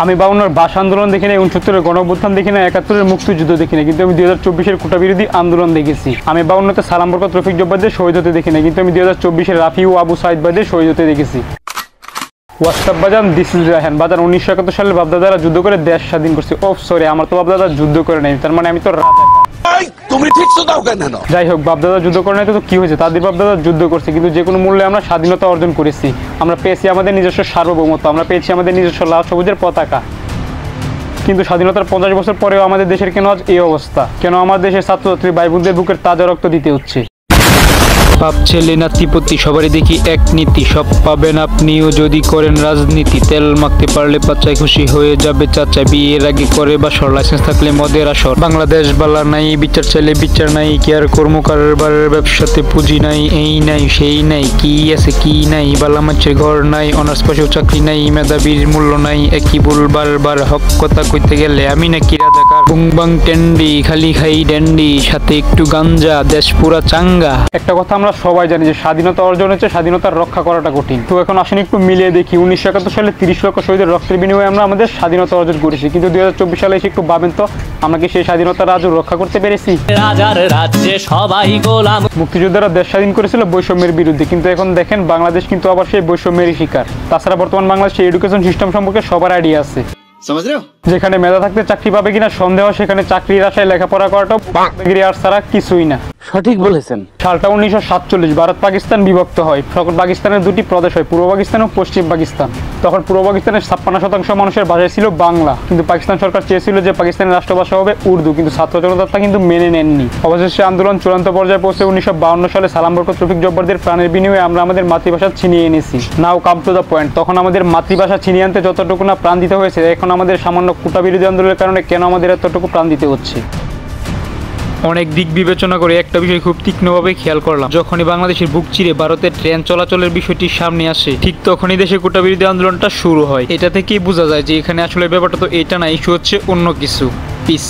আমি 52-এর ভাষা আন্দোলন দেখি না, 69-এর গণঅভ্যুত্থান দেখি না, 71-এর মুক্তিযুদ্ধ দেখি না, কিন্তু আমি 2024-এর কোটা বিরোধী আন্দোলন দেখেছি। আমি 52-তে সালাম বরকত রফিক জব্বারদের শহীদ হতে দেখি না, কিন্তু আমি 2024-এর রাফি ও আবু সাইদ ভাইদের শহীদ হতে দেখেছি। হোয়াটসঅ্যাপ বাজান, দিস ইজ রায়হান বাজান। 1971 সালে বাপদাদারা যুদ্ধ করে দেশ স্বাধীন করছে। ও সরি, আমার তো বাপদাদা যুদ্ধ করে নাই, তার মানে আমি তো রাজা। তুমি ঠিক দাও কেন? যাই হোক, বাপদাদা যুদ্ধ করে নাই তো কি হয়েছে, তাদের বাপদাদা যুদ্ধ করছে, কিন্তু যে কোনো মূল্যে আমরা স্বাধীনতা অর্জন করেছি। আমরা পেয়েছি আমাদের নিজস্ব সার্বভৌমত্ব, আমরা পেয়েছি আমাদের নিজস্ব লাল সবুজের পতাকা। কিন্তু স্বাধীনতার 50 বছর পরেও আমাদের দেশের কেন আজ এই অবস্থা? কেন আমার দেশের ছাত্রছাত্রী ভাই বোনদের বুকের তাজা রক্ত দিতে হচ্ছে? বাপ ছেলে নাতিপতি সবারই দেখি এক নীতি, সব পাবেন আপনিও যদি করেন রাজনীতি। তেল মাখতে পারলে বাচ্চায় খুশি হয়ে যাবে চাচা, বিয়ের আগে করে বাসর, লাইসেন্স থাকলে মদের আসর। বাংলাদেশ বালা নাই, বিচার চাইলে বিচার নাই, কেয়ার কর্মকারবারের ব্যবসাতে পুঁজি নাই, এই নাই সেই নাই, কি আছে কি নাই, বালা মাছের ঘর নাই, অনার্স পাশেও চাকরি নাই, মেধাবীর মূল্য নাই, একই ভুল বারবার, হক কথা কইতে গেলে আমি নাকি রাজাকার। বুংবাং টেন্ডি, খালি খাই ড্যান্ডি, সাথে একটু গাঞ্জা, দেশ পুরা চাঙ্গা। একটা কথা আমরা সবাই জানি যে স্বাধীনতা অর্জন হচ্ছে, স্বাধীনতার রক্ষা করাটা কঠিন। তো এখন আসেন একটু মিলিয়ে দেখি, 1971 সালে 30 লক্ষ শহীদের রক্তের বিনিময়ে আমরা আমাদের স্বাধীনতা অর্জন করেছি, কিন্তু 2024 সালে এসে একটু ভাবেন তো, আমরা কি সেই স্বাধীনতার আজও রক্ষা করতে পেরেছি? রাজার রাজ্যে সবাই গোলাম। মুক্তিযোদ্ধারা দেশ স্বাধীন করেছিল বৈষম্যের বিরুদ্ধে, কিন্তু এখন দেখেন বাংলাদেশ কিন্তু আবার সেই বৈষম্যের শিকার। তাছাড়া বর্তমান বাংলাদেশের এডুকেশন সিস্টেম সম্পর্কে সবার আইডিয়া আছে। যেখানে মেধা থাকতে চাকরি পাবে কিনা সন্দেহ, সেখানে চাকরির আশায় লেখাপড়া করাটাও আর ছাড়া কিছুই না। সঠিক বলেছেন। সালটা 1947, ভারত পাকিস্তান বিভক্ত হয়। তখন পাকিস্তানের দুটি প্রদেশ হয়, পূর্ব পাকিস্তান ও পশ্চিম পাকিস্তান। তখন পূর্ব পাকিস্তানের 56% মানুষের ভাষায় ছিল বাংলা, কিন্তু পাকিস্তান সরকার চেয়েছিল যে পাকিস্তানের রাষ্ট্রভাষা হবে উর্দু, কিন্তু ছাত্র জনতা তা কিন্তু মেনে নেননি। অবশেষে আন্দোলন চূড়ান্ত পর্যায়ে পৌঁছে 1952 সালে সালাম বরকত রফিক জব্বারদের প্রাণের বিনিময়ে আমরা আমাদের মাতৃভাষা ছিনিয়ে এনেছি। নাও কাম টু দ্য পয়েন্ট, তখন আমাদের মাতৃভাষা ছিনিয়ে আনতে যতটুকু না প্রাণ দিতে হয়েছে, এখন আমাদের সামান্য কোটা বিরোধী আন্দোলনের কারণে কেন আমাদের এতটুকু প্রাণ দিতে হচ্ছে? অনেক দিক বিবেচনা করে একটা বিষয় খুব তীক্ষ্ণভাবে খেয়াল করলাম, যখনই বাংলাদেশের বুক চিরে ভারতের ট্রেন চলাচলের বিষয়টি সামনে আসে, ঠিক তখনই দেশে কোটা বিরোধী আন্দোলনটা শুরু হয়। এটা থেকেই বোঝা যায় যে এখানে আসলে ব্যাপারটা তো এটা না, ইস্যু হচ্ছে অন্য কিছু। পিস।